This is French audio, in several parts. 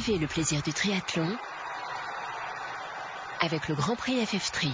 Vivez le plaisir du triathlon avec le Grand Prix FF3.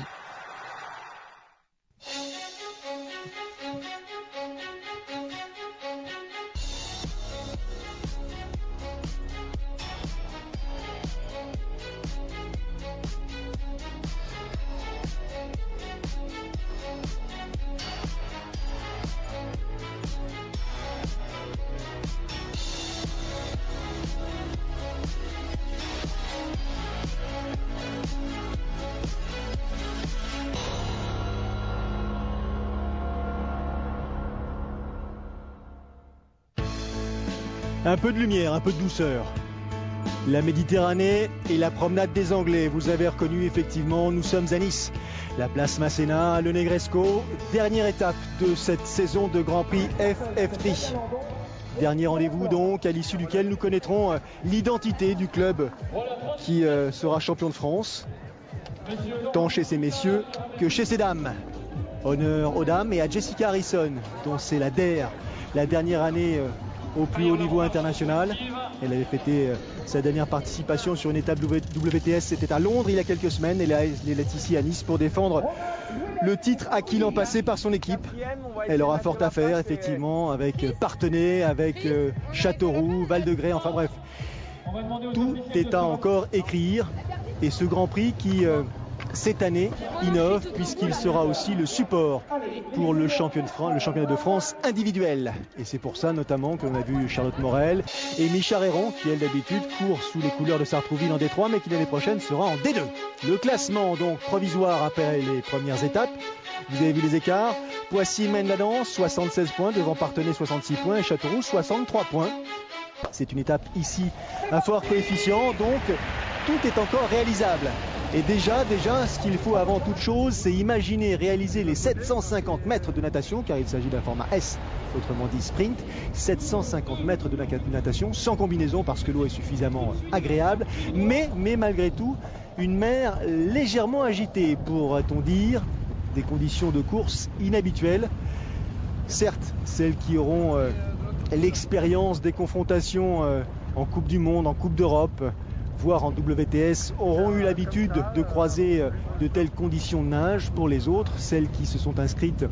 Un peu de lumière, un peu de douceur. La Méditerranée et la promenade des Anglais. Vous avez reconnu effectivement, nous sommes à Nice. La place Masséna, le Negresco. Dernière étape de cette saison de Grand Prix FF3. Dernier rendez-vous donc, à l'issue duquel nous connaîtrons l'identité du club qui sera champion de France. Tant chez ces messieurs que chez ces dames. Honneur aux dames et à Jessica Harrison, dont c'est la dernière année au plus haut niveau international. Elle avait fêté sa dernière participation sur une étape WTS, c'était à Londres il y a quelques semaines. Elle est ici à Nice pour défendre le titre acquis l'an passé par son équipe. Elle aura fort à faire effectivement avec Parthenay, avec Châteauroux, Val-de-Grès, enfin bref. Tout est à encore écrire. Et ce Grand Prix qui cette année innove puisqu'il sera aussi le support pour le championnat de France individuel. Et c'est pour ça notamment qu'on a vu Charlotte Morel et Micha Réron qui elle d'habitude court sous les couleurs de Sartrouville en D3 mais qui l'année prochaine sera en D2. Le classement donc provisoire après les premières étapes. Vous avez vu les écarts. Poissy mène la danse, 76 points devant Parthenay 66 points et Châteauroux 63 points. C'est une étape ici à fort coefficient donc tout est encore réalisable. Et déjà, ce qu'il faut avant toute chose, c'est imaginer réaliser les 750 mètres de natation, car il s'agit d'un format S, autrement dit sprint. 750 mètres de natation, sans combinaison, parce que l'eau est suffisamment agréable, mais malgré tout, une mer légèrement agitée, pourrait-on dire, des conditions de course inhabituelles. Certes, celles qui auront l'expérience des confrontations en Coupe du Monde, en Coupe d'Europe, voire en WTS, auront eu l'habitude de croiser de telles conditions de nage. Pour les autres, celles qui se sont inscrites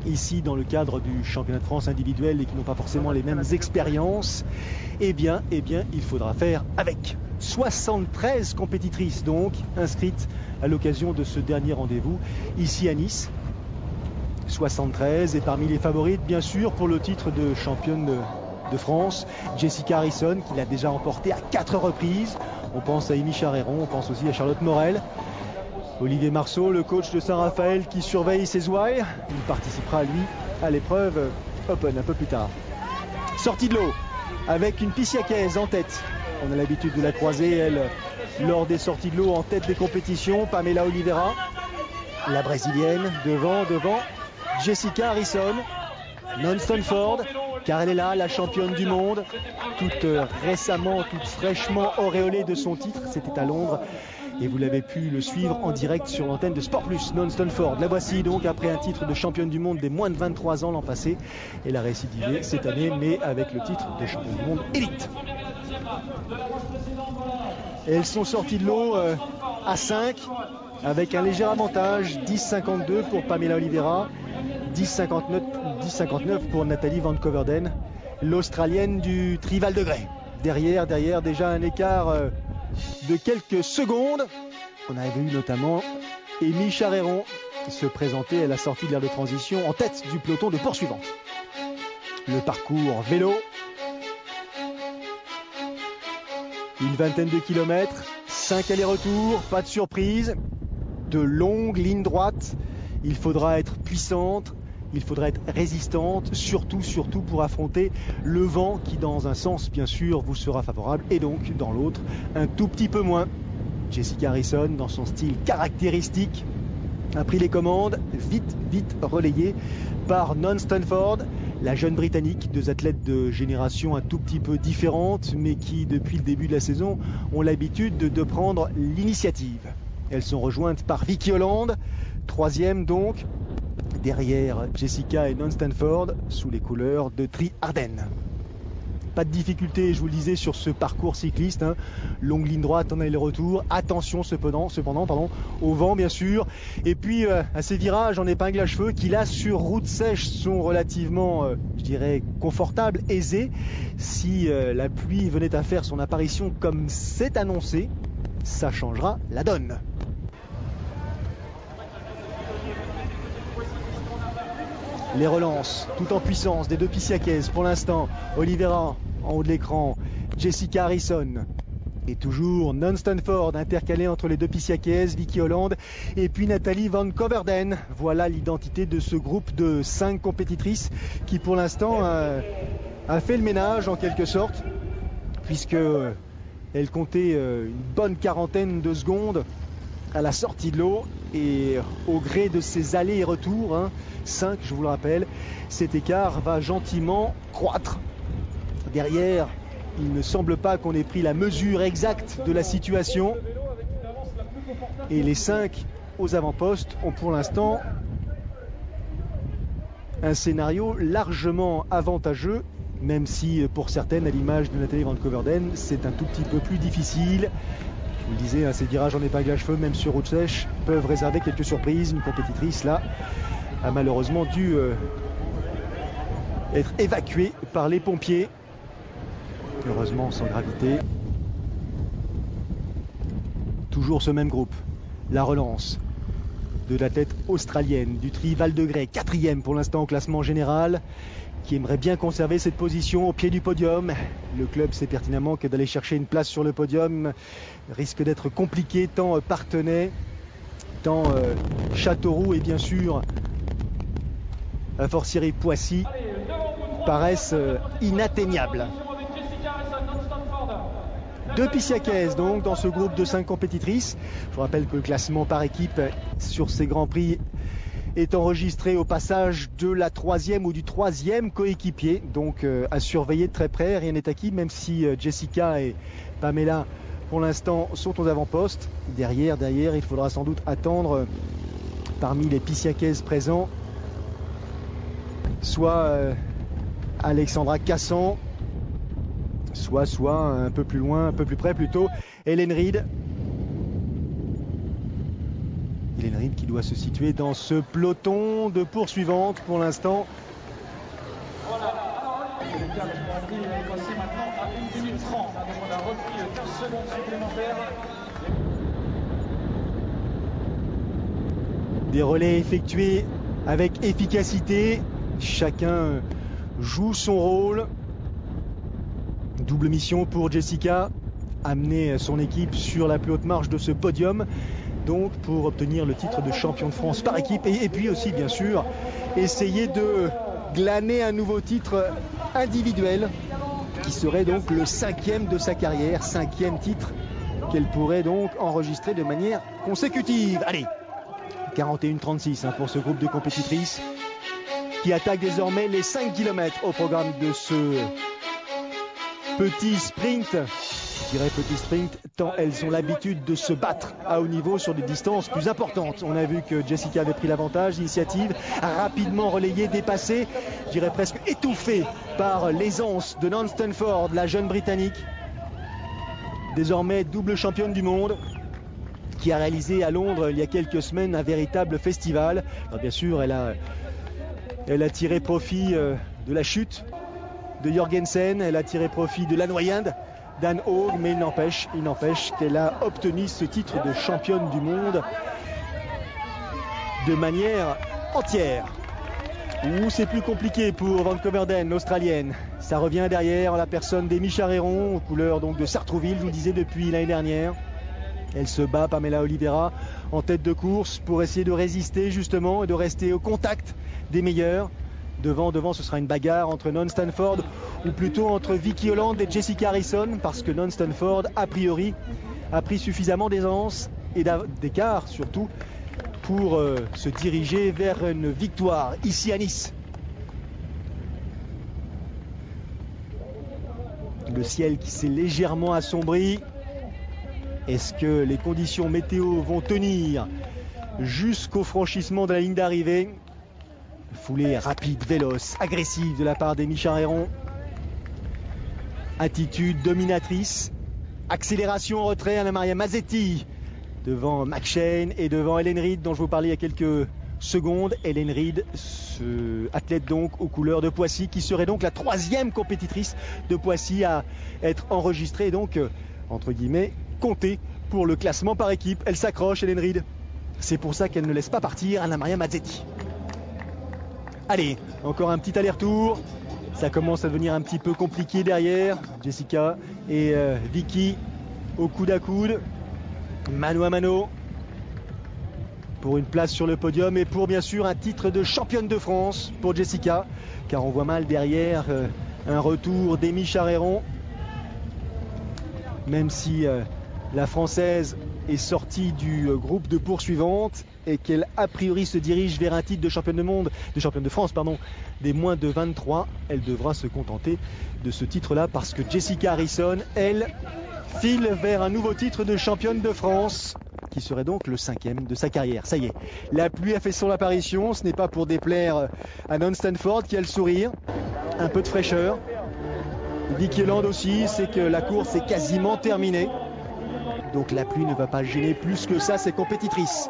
ici dans le cadre du championnat de France individuel et qui n'ont pas forcément les mêmes expériences, eh bien, il faudra faire avec. 73 compétitrices donc inscrites à l'occasion de ce dernier rendez-vous ici à Nice. 73 et parmi les favorites bien sûr pour le titre de championne de France, Jessica Harrison qui l'a déjà remporté à 4 reprises. On pense à Micha Réron, on pense aussi à Charlotte Morel. Olivier Marceau, le coach de Saint-Raphaël qui surveille ses ouailles. Il participera lui à l'épreuve Open un peu plus tard. Sortie de l'eau avec une Pissiacaise en tête. On a l'habitude de la croiser, elle, lors des sorties de l'eau en tête des compétitions. Pamela Oliveira, la brésilienne, devant Jessica Harrison. Non Stanford, car elle est là, la championne du monde, toute récemment, toute fraîchement auréolée de son titre. C'était à Londres et vous l'avez pu le suivre en direct sur l'antenne de Sport Plus. Non Stanford, la voici donc après un titre de championne du monde des moins de 23 ans l'an passé. Elle a récidivé cette année, mais avec le titre de championne du monde élite. Et elles sont sorties de l'eau à 5 avec un léger avantage, 10,52 pour Pamela Oliveira. 10,59 pour Nathalie Van Coverden, l'Australienne du Tri Val-de-Grès. Derrière, déjà un écart de quelques secondes. On avait vu notamment Micha Réron se présenter à la sortie de l'aire de transition en tête du peloton de poursuivants. Le parcours vélo. Une vingtaine de kilomètres, 5 allers-retours, pas de surprise. De longues lignes droites. Il faudra être puissante. Il faudra être résistante, surtout pour affronter le vent qui dans un sens bien sûr vous sera favorable et donc dans l'autre un tout petit peu moins. Jessica Harrison dans son style caractéristique a pris les commandes, vite relayée par Non Stanford, la jeune britannique, 2 athlètes de génération un tout petit peu différente mais qui depuis le début de la saison ont l'habitude de prendre l'initiative. Elles sont rejointes par Vicky Holland, 3e donc, derrière Jessica et Non Stanford, sous les couleurs de Tri Ardennes. Pas de difficulté, je vous le disais, sur ce parcours cycliste, hein. Longue ligne droite en aller-retour. Attention cependant, au vent bien sûr. Et puis à ces virages en épingle à cheveux qui là sur route sèche sont relativement, je dirais, confortables, aisés. Si la pluie venait à faire son apparition comme c'est annoncé, ça changera la donne. Les relances, tout en puissance des deux Pissiaquaises pour l'instant. Oliveira en haut de l'écran, Jessica Harrison. Et toujours Non Stanford intercalé entre les deux Pissiaquaises, Vicky Holland et puis Nathalie Van Coverden. Voilà l'identité de ce groupe de 5 compétitrices qui pour l'instant a fait le ménage en quelque sorte, puisque elle comptait une bonne quarantaine de secondes à la sortie de l'eau, et au gré de ces allers et retours, 5 je vous le rappelle, cet écart va gentiment croître. Derrière, il ne semble pas qu'on ait pris la mesure exacte de la situation, et les 5 aux avant-postes ont pour l'instant un scénario largement avantageux, même si pour certaines, à l'image de Nathalie Van Coverden, c'est un tout petit peu plus difficile. Je vous le disais, ces virages en épingle à cheveux, même sur route sèche, peuvent réserver quelques surprises. Une compétitrice, là, a malheureusement dû être évacuée par les pompiers. Heureusement, sans gravité. Toujours ce même groupe. La relance de l'athlète australienne du tri Val de Grès, 4e pour l'instant au classement général, qui aimerait bien conserver cette position au pied du podium. Le club sait pertinemment que d'aller chercher une place sur le podium risque d'être compliqué, tant Parthenay, tant Châteauroux et bien sûr à fortiori Poissy paraissent inatteignables. 2 Pissiaquaises donc dans ce groupe de 5 compétitrices. Je vous rappelle que le classement par équipe sur ces Grands Prix est enregistré au passage de la 3e ou du 3e coéquipier, donc à surveiller de très près. Rien n'est acquis, même si Jessica et Pamela pour l'instant sont aux avant-postes. Derrière, il faudra sans doute attendre parmi les Pissiaquaises présents soit Alexandra Cassan, soit un peu plus loin, un peu plus près plutôt, Hélène Reid. Hélène Reid qui doit se situer dans ce peloton de poursuivantes pour l'instant. Voilà, le cadre est passé maintenant à 1 minute 30, donc on a repris 15 secondes supplémentaires. Des relais effectués avec efficacité, chacun joue son rôle. Double mission pour Jessica, amener son équipe sur la plus haute marche de ce podium, donc pour obtenir le titre de champion de France par équipe, et puis aussi bien sûr essayer de glaner un nouveau titre individuel qui serait donc le 5e de sa carrière, 5e titre qu'elle pourrait donc enregistrer de manière consécutive. Allez, 41-36 pour ce groupe de compétitrices qui attaque désormais les 5 km au programme de ce petit sprint. Je dirais petit sprint tant elles ont l'habitude de se battre à haut niveau sur des distances plus importantes. On a vu que Jessica avait pris l'avantage, l'initiative rapidement relayée, dépassée, je dirais presque étouffée par l'aisance de Non Stanford, la jeune Britannique, désormais double championne du monde, qui a réalisé à Londres il y a quelques semaines un véritable festival. Alors bien sûr, elle a tiré profit de la chute de Jorgensen, elle a tiré profit de la noyade d'Anne Haug, mais il n'empêche qu'elle a obtenu ce titre de championne du monde de manière entière. Où c'est plus compliqué pour Van Coverden, l'Australienne. Ça revient derrière en la personne d'Amy Charéron, aux couleurs donc de Sartrouville, je vous disais depuis l'année dernière. Elle se bat, Pamela Oliveira, en tête de course pour essayer de résister justement et de rester au contact des meilleurs. Devant, ce sera une bagarre entre Non Stanford, ou plutôt entre Vicky Holland et Jessica Harrison, parce que Non Stanford, a priori, a pris suffisamment d'aisance et d'écart surtout pour se diriger vers une victoire ici à Nice. Le ciel qui s'est légèrement assombri. Est-ce que les conditions météo vont tenir jusqu'au franchissement de la ligne d'arrivée? Foulée rapide, véloce, agressive de la part d'Amy Charéron. Attitude dominatrice. Accélération en retrait, Anna-Maria Mazzetti devant McShane et devant Ellen Reed dont je vous parlais il y a quelques secondes. Ellen Reed, athlète donc aux couleurs de Poissy, qui serait donc la 3e compétitrice de Poissy à être enregistrée et donc, entre guillemets, comptée pour le classement par équipe. Elle s'accroche, Ellen Reed. C'est pour ça qu'elle ne laisse pas partir Anna-Maria Mazzetti. Allez, encore un petit aller-retour. Ça commence à devenir un petit peu compliqué derrière. Jessica et Vicky au coude à coude, mano à mano, pour une place sur le podium et pour bien sûr un titre de championne de France pour Jessica, car on voit mal derrière un retour d'Amy Charéron, même si la Française est sortie du groupe de poursuivantes et qu'elle a priori se dirige vers un titre de championne de France des moins de 23. Elle devra se contenter de ce titre-là parce que Jessica Harrison, elle, file vers un nouveau titre de championne de France qui serait donc le 5e de sa carrière. Ça y est, la pluie a fait son apparition. Ce n'est pas pour déplaire à Non Stanford qui a le sourire. Un peu de fraîcheur. Vicky Holland aussi, c'est que la course est quasiment terminée. Donc la pluie ne va pas gêner plus que ça ses compétitrices.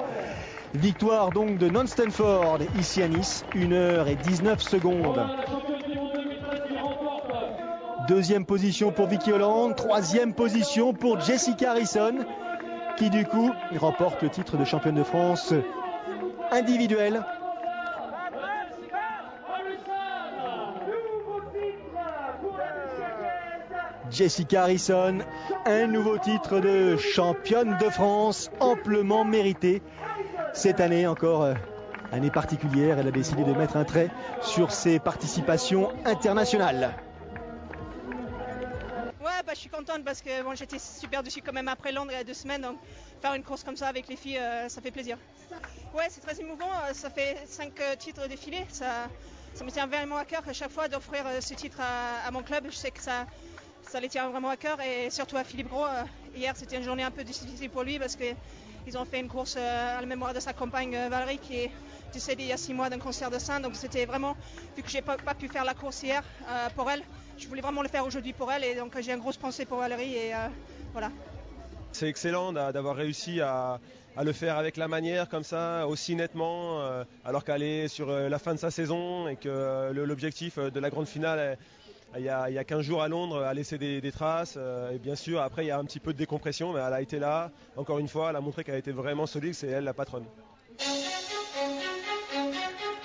Victoire donc de Non Stanford ici à Nice, 1h19. Deuxième position pour Vicky Holland, troisième position pour Jessica Harrison, qui du coup remporte le titre de championne de France individuelle. Jessica Harrison, un nouveau titre de championne de France, amplement mérité. Cette année, encore année particulière, elle a décidé de mettre un trait sur ses participations internationales. Ouais, je suis contente parce que bon, j'étais super dessus quand même après Londres il y a 2 semaines. Donc faire une course comme ça avec les filles, ça fait plaisir. Ouais, c'est très émouvant. Ça fait 5 titres défilés. Ça me tient vraiment à cœur à chaque fois d'offrir ce titre à mon club. Je sais que ça les tient vraiment à cœur et surtout à Philippe Gros. Hier, c'était une journée un peu difficile pour lui parce qu'ils ont fait une course à la mémoire de sa compagne Valérie qui est décédée il y a 6 mois d'un cancer de sein. Donc c'était vraiment, vu que j'ai pas pu faire la course hier pour elle, je voulais vraiment le faire aujourd'hui pour elle et donc j'ai une grosse pensée pour Valérie et voilà. C'est excellent d'avoir réussi à le faire avec la manière comme ça, aussi nettement, alors qu'elle est sur la fin de sa saison et que l'objectif de la grande finale, il y a 15 jours à Londres, a laissé des traces. Et bien sûr, après, il y a un petit peu de décompression, mais elle a été là. Encore une fois, elle a montré qu'elle était vraiment solide, c'est elle la patronne.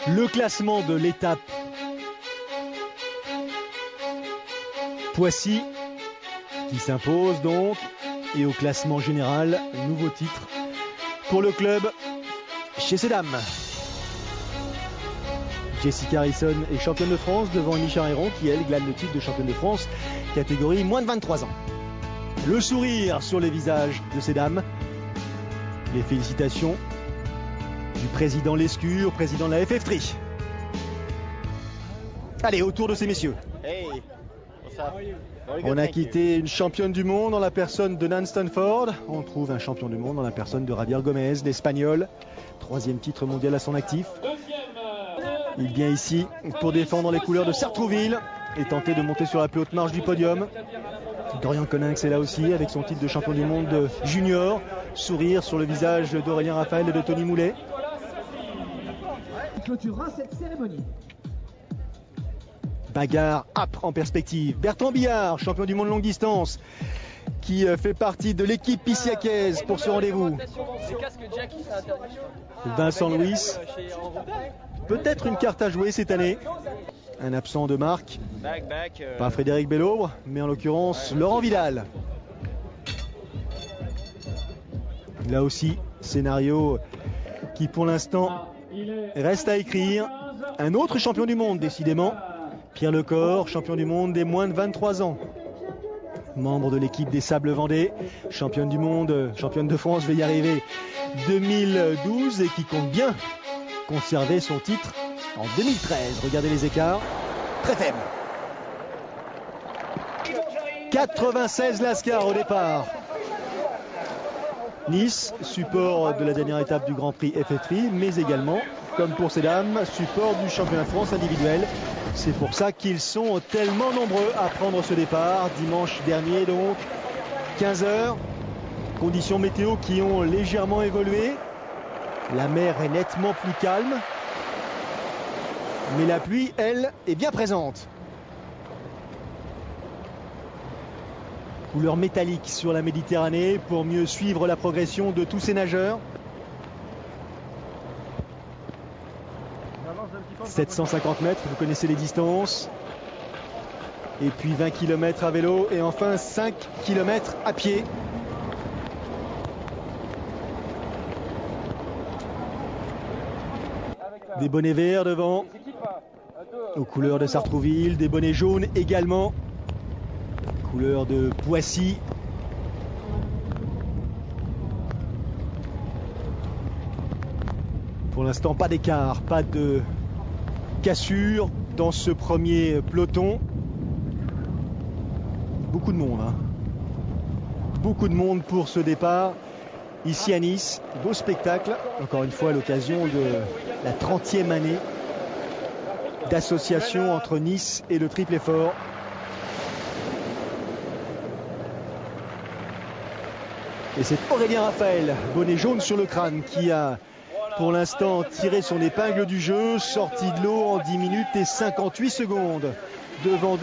Le classement de l'étape Poissy qui s'impose donc, et au classement général, nouveau titre pour le club chez ces dames. Jessica Harrison est championne de France devant Amy Charéron qui elle glane le titre de championne de France catégorie moins de 23 ans. Le sourire sur les visages de ces dames, les félicitations du président Lescure, président de la FF3. Allez, autour de ces messieurs. Hey, what's up? On a quitté une championne du monde dans la personne de Nan Stanford. On trouve un champion du monde dans la personne de Javier Gomez, l'Espagnol. 3e titre mondial à son actif. Il vient ici pour défendre les couleurs de Sartrouville et tenter de monter sur la plus haute marche du podium. Dorian Coninx est là aussi avec son titre de champion du monde junior. Sourire sur le visage d'Aurélien Raphaël et de Tony Moulet. Clôturera cette cérémonie. Bagarre âpre en perspective. Bertrand Billard, champion du monde longue distance, qui fait partie de l'équipe pissiacaise pour ce rendez-vous. Vincent Louis, peut-être une carte à jouer cette année. Un absent de marque, pas Frédéric Bellobre, mais en l'occurrence Laurent Vidal. Là aussi, scénario qui pour l'instant reste à écrire. Un autre champion du monde décidément, Pierre Lecor, champion du monde des moins de 23 ans. Membre de l'équipe des Sables Vendée, championne du monde, championne de France, je vais y arriver, 2012 et qui compte bien conserver son titre en 2013. Regardez les écarts, très faibles. 96 Lascar au départ. Nice, support de la dernière étape du Grand Prix FF3, mais également, comme pour ces dames, support du championnat de France individuel. C'est pour ça qu'ils sont tellement nombreux à prendre ce départ. Dimanche dernier donc, 15h. Conditions météo qui ont légèrement évolué. La mer est nettement plus calme. Mais la pluie, elle, est bien présente. Couleur métallique sur la Méditerranée pour mieux suivre la progression de tous ces nageurs. 750 mètres, vous connaissez les distances. Et puis 20 km à vélo et enfin 5 km à pied. Des bonnets verts devant, aux couleurs de Sartrouville, des bonnets jaunes également, couleur de Poissy. Pour l'instant, pas d'écart, pas de cassure dans ce premier peloton. Beaucoup de monde, hein. Beaucoup de monde pour ce départ. Ici à Nice, beau spectacle, encore une fois à l'occasion de la 30e année d'association entre Nice et le Triple Effort. Et c'est Aurélien Raphaël, bonnet jaune sur le crâne, qui a pour l'instant tiré son épingle du jeu, sorti de l'eau en 10 minutes et 58 secondes. Devant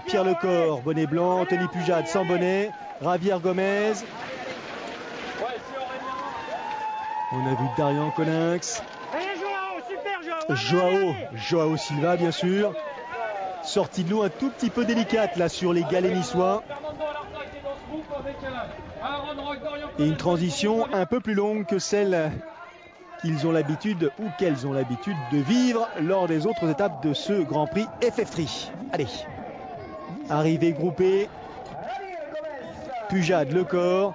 Pierre Lecor, bonnet blanc, Tony Pujade sans bonnet, Javier Gomez. On a vu Darian Coninx, Joao Silva bien sûr. Sortie de l'eau un tout petit peu délicate là sur les galets niçois. Et une transition un peu plus longue que celle qu'ils ont l'habitude ou qu'elles ont l'habitude de vivre lors des autres étapes de ce Grand Prix FF3. Allez, arrivée groupée, Pujade, Lecor,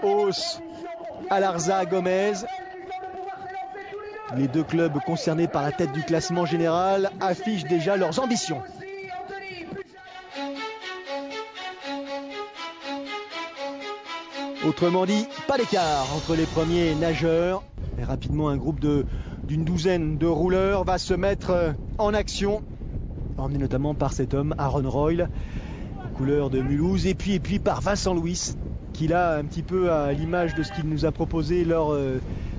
Hauss, Alarza, Gomez. Les deux clubs concernés par la tête du classement général affichent déjà leurs ambitions. Autrement dit, pas d'écart entre les premiers nageurs. Et rapidement, un groupe d'une douzaine de rouleurs va se mettre en action, emmené notamment par cet homme, Aaron Royle, couleur de Mulhouse, et puis par Vincent Louis, qui là, un petit peu à l'image de ce qu'il nous a proposé lors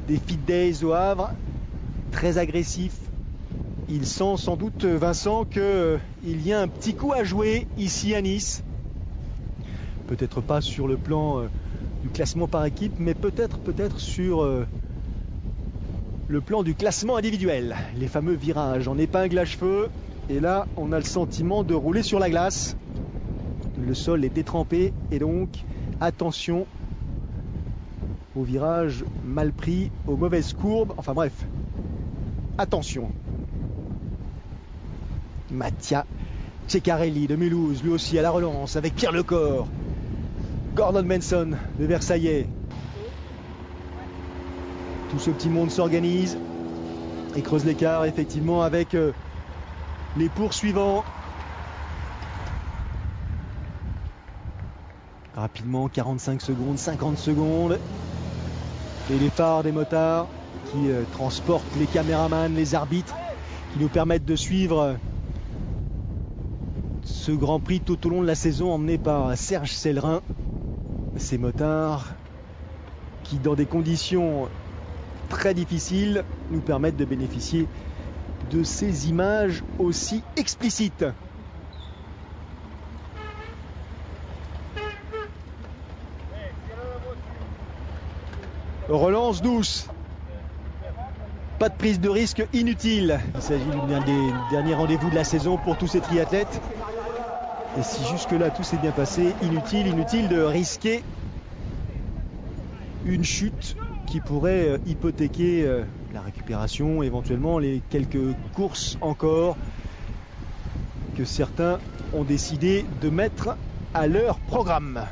des Fit Days au Havre, très agressif. Il sent sans doute, Vincent, qu'il y a un petit coup à jouer ici à Nice. Peut-être pas sur le plan du classement par équipe, mais peut-être sur le plan du classement individuel. Les fameux virages en épingle à cheveux. Et là, on a le sentiment de rouler sur la glace. Le sol est détrempé et donc attention aux virages mal pris, aux mauvaises courbes. Enfin bref, attention. Mattia Ceccarelli de Mulhouse, lui aussi à la relance avec Pierre Lecor. Gordon Benson de Versailles. Tout ce petit monde s'organise et creuse l'écart effectivement avec les poursuivants. Rapidement, 45 secondes, 50 secondes. Et les phares des motards qui transportent les caméramans, les arbitres, qui nous permettent de suivre ce Grand Prix tout au long de la saison, emmené par Serge Sellerin. Ces motards qui, dans des conditions très difficiles, nous permettent de bénéficier de ces images aussi explicites. Relance douce. Pas de prise de risque inutile. Il s'agit d'un des derniers rendez-vous de la saison pour tous ces triathlètes. Et si jusque-là tout s'est bien passé, inutile de risquer une chute qui pourrait hypothéquer la récupération, éventuellement les quelques courses encore que certains ont décidé de mettre à leur programme.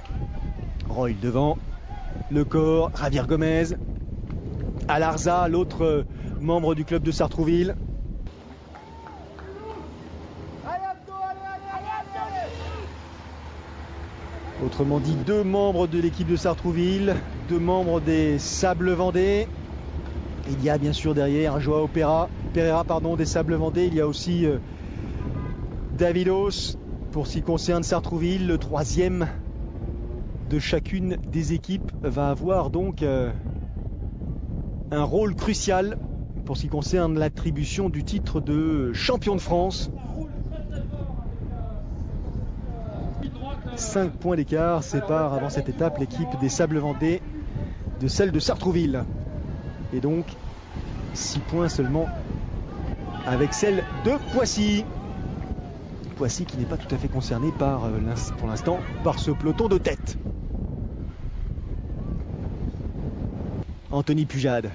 Royle devant, Lecor, Javier Gomez, Alarza, l'autre membre du club de Sartrouville. Autrement dit, 2 membres de l'équipe de Sartrouville, 2 membres des Sables Vendée. Il y a bien sûr derrière Joao Pereira des Sables Vendée. Il y a aussi Davidos pour ce qui concerne Sartrouville. Le 3e de chacune des équipes va avoir donc un rôle crucial pour ce qui concerne l'attribution du titre de champion de France. 5 points d'écart séparent avant cette étape l'équipe des Sables Vendée de celle de Sartrouville. Et donc 6 points seulement avec celle de Poissy. Poissy qui n'est pas tout à fait concerné pour l'instant par ce peloton de tête. Anthony Pujade.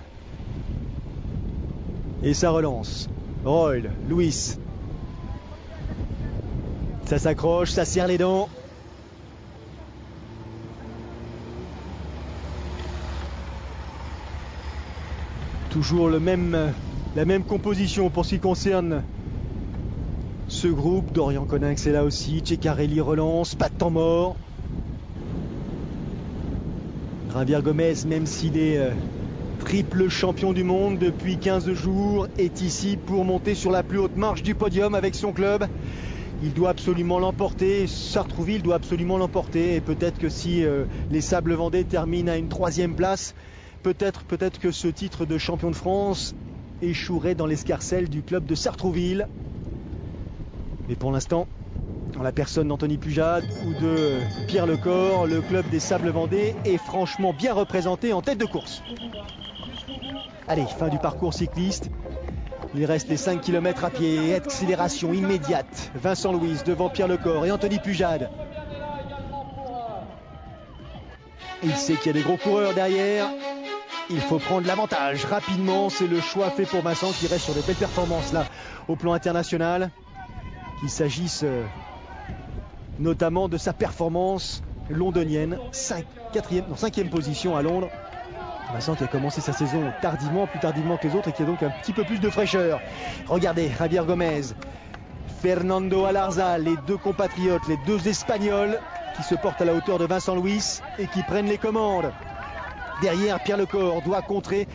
Et ça relance. Royle, Louis. Ça s'accroche, ça serre les dents. Toujours la même composition pour ce qui concerne ce groupe. Dorian Coninx est là aussi. Ceccarelli relance, pas de temps mort. Javier Gomez, même s'il est triple champion du monde depuis 15 jours, est ici pour monter sur la plus haute marche du podium avec son club. Il doit absolument l'emporter. Sartrouville doit absolument l'emporter. Et peut-être que si les Sables Vendée terminent à une 3e place, peut-être que ce titre de champion de France échouerait dans l'escarcelle du club de Sartrouville. Mais pour l'instant, en la personne d'Anthony Pujade ou de Pierre Lecor, le club des Sables Vendée est franchement bien représenté en tête de course. Allez, fin du parcours cycliste. Il reste les 5 km à pied, accélération immédiate. Vincent Louis devant Pierre Lecor et Anthony Pujade. Il sait qu'il y a des gros coureurs derrière. Il faut prendre l'avantage rapidement. C'est le choix fait pour Vincent qui reste sur de belles performances là au plan international. Qu'il s'agisse notamment de sa performance londonienne. 5e position à Londres. Vincent qui a commencé sa saison tardivement, plus tardivement que les autres et qui a donc un petit peu plus de fraîcheur. Regardez, Javier Gomez, Fernando Alarza, les 2 compatriotes, les 2 Espagnols qui se portent à la hauteur de Vincent Louis et qui prennent les commandes. Derrière, Pierre Lecor doit contrer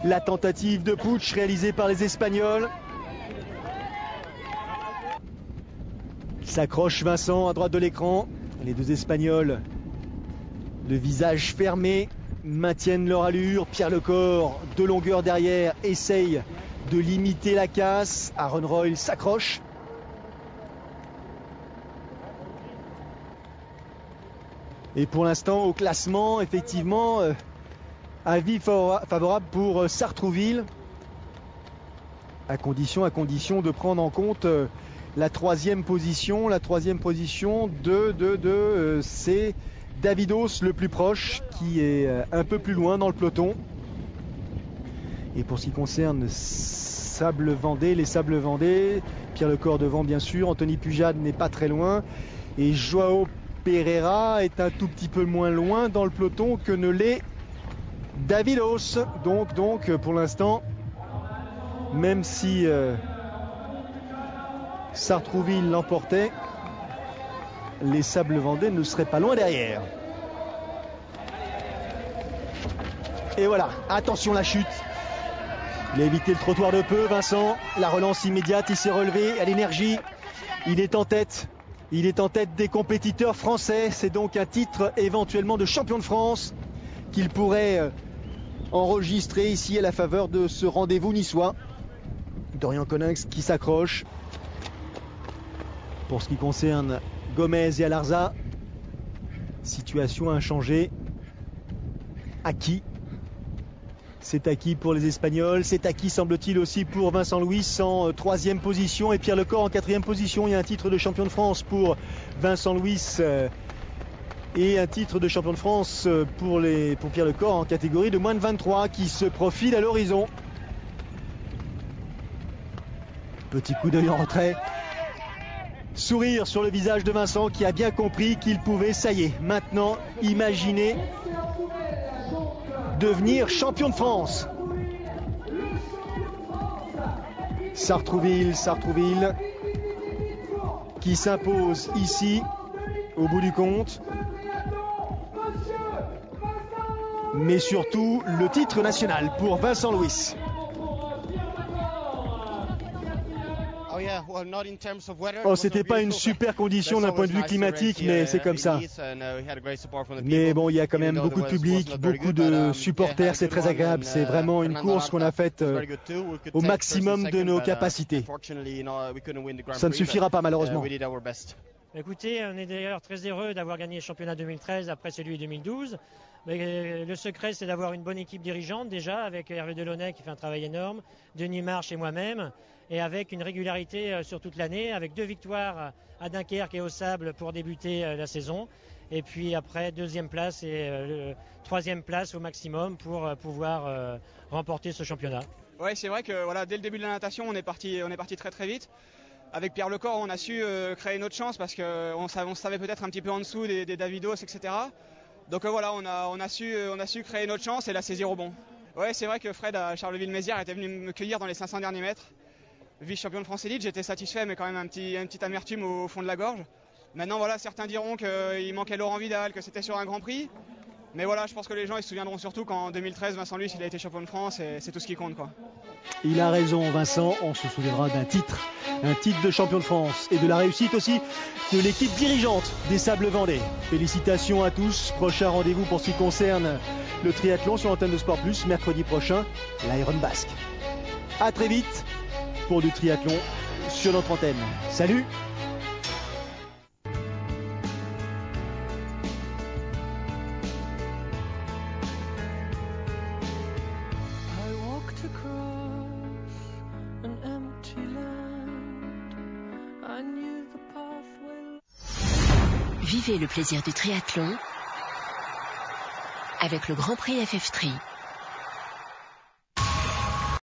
la tentative de putsch réalisée par les Espagnols. Il s'accroche Vincent à droite de l'écran. Les 2 Espagnols, le visage fermé, maintiennent leur allure. Pierre Lecor, de longueur derrière, essaye de limiter la casse. Aaron Royle s'accroche. Et pour l'instant, au classement, effectivement, avis favorable pour Sartrouville, à condition de prendre en compte la 3e position. La 3e position c'est Davidos le plus proche, qui est un peu plus loin dans le peloton. Et pour ce qui concerne les Sables Vendée, Pierre Lecor devant bien sûr, Anthony Pujade n'est pas très loin. Et Joao Pereira est un tout petit peu moins loin dans le peloton que ne l'est Davidos. Donc pour l'instant, même si Sartrouville l'emportait, les Sables Vendée ne seraient pas loin derrière. Et voilà, attention la chute. Il a évité le trottoir de peu, Vincent. La relance immédiate, il s'est relevé à l'énergie. Il est en tête. Il est en tête des compétiteurs français. C'est donc un titre éventuellement de champion de France qu'il pourrait enregistrer ici à la faveur de ce rendez-vous niçois. Dorian Coninx qui s'accroche. Pour ce qui concerne Gomez et Alarza, situation inchangée. Acquis. C'est acquis pour les Espagnols, c'est acquis semble-t-il aussi pour Vincent Louis en 3e position et Pierre Lecor en 4e position. Il y a un titre de champion de France pour Vincent Louis et un titre de champion de France pour Pierre Lecor en catégorie de moins de 23 qui se profile à l'horizon. Petit coup d'œil en retrait. Sourire sur le visage de Vincent qui a bien compris qu'il pouvait, ça y est, maintenant imaginer devenir champion de France. Sartrouville qui s'impose ici au bout du compte. mais surtout le titre national pour Vincent Louis. Oh, c'était pas une super condition d'un point de vue climatique, mais c'est comme ça. Mais bon, il y a quand même beaucoup de public, beaucoup de supporters, c'est très agréable. C'est vraiment une course qu'on a faite au maximum de nos capacités. Ça ne suffira pas malheureusement. Écoutez, on est d'ailleurs très heureux d'avoir gagné le championnat 2013 après celui 2012. Mais le secret, c'est d'avoir une bonne équipe dirigeante déjà, avec Hervé Delaunay qui fait un travail énorme, Denis Marche et moi-même, et avec une régularité sur toute l'année, avec 2 victoires à Dunkerque et au Sable pour débuter la saison, et puis après 2e place et 3e place au maximum pour pouvoir remporter ce championnat. Ouais, c'est vrai que voilà, dès le début de la natation, on est parti très très vite. Avec Pierre Lecor, on a su créer notre chance parce qu'on savait peut-être un petit peu en dessous des Davidos, etc. Donc voilà, on a su créer notre chance et la saisir au bon. Ouais, c'est vrai que Fred à Charleville-Mézières était venu me cueillir dans les 500 derniers mètres. Vice-champion de France Élite, j'étais satisfait, mais quand même une petite amertume au fond de la gorge. Maintenant, voilà, certains diront qu'il manquait Laurent Vidal, que c'était sur un Grand Prix. Mais voilà, je pense que les gens ils se souviendront surtout qu'en 2013, Vincent Louis, il a été champion de France et c'est tout ce qui compte, quoi. Il a raison, Vincent, on se souviendra d'un titre. Un titre de champion de France et de la réussite aussi de l'équipe dirigeante des Sables Vendée. Félicitations à tous. Prochain rendez-vous pour ce qui concerne le triathlon sur l'antenne de Sport Plus, mercredi prochain, l'Iron Basque. A très vite pour du triathlon sur notre antenne. Salut! Vivez le plaisir du triathlon avec le Grand Prix FF3.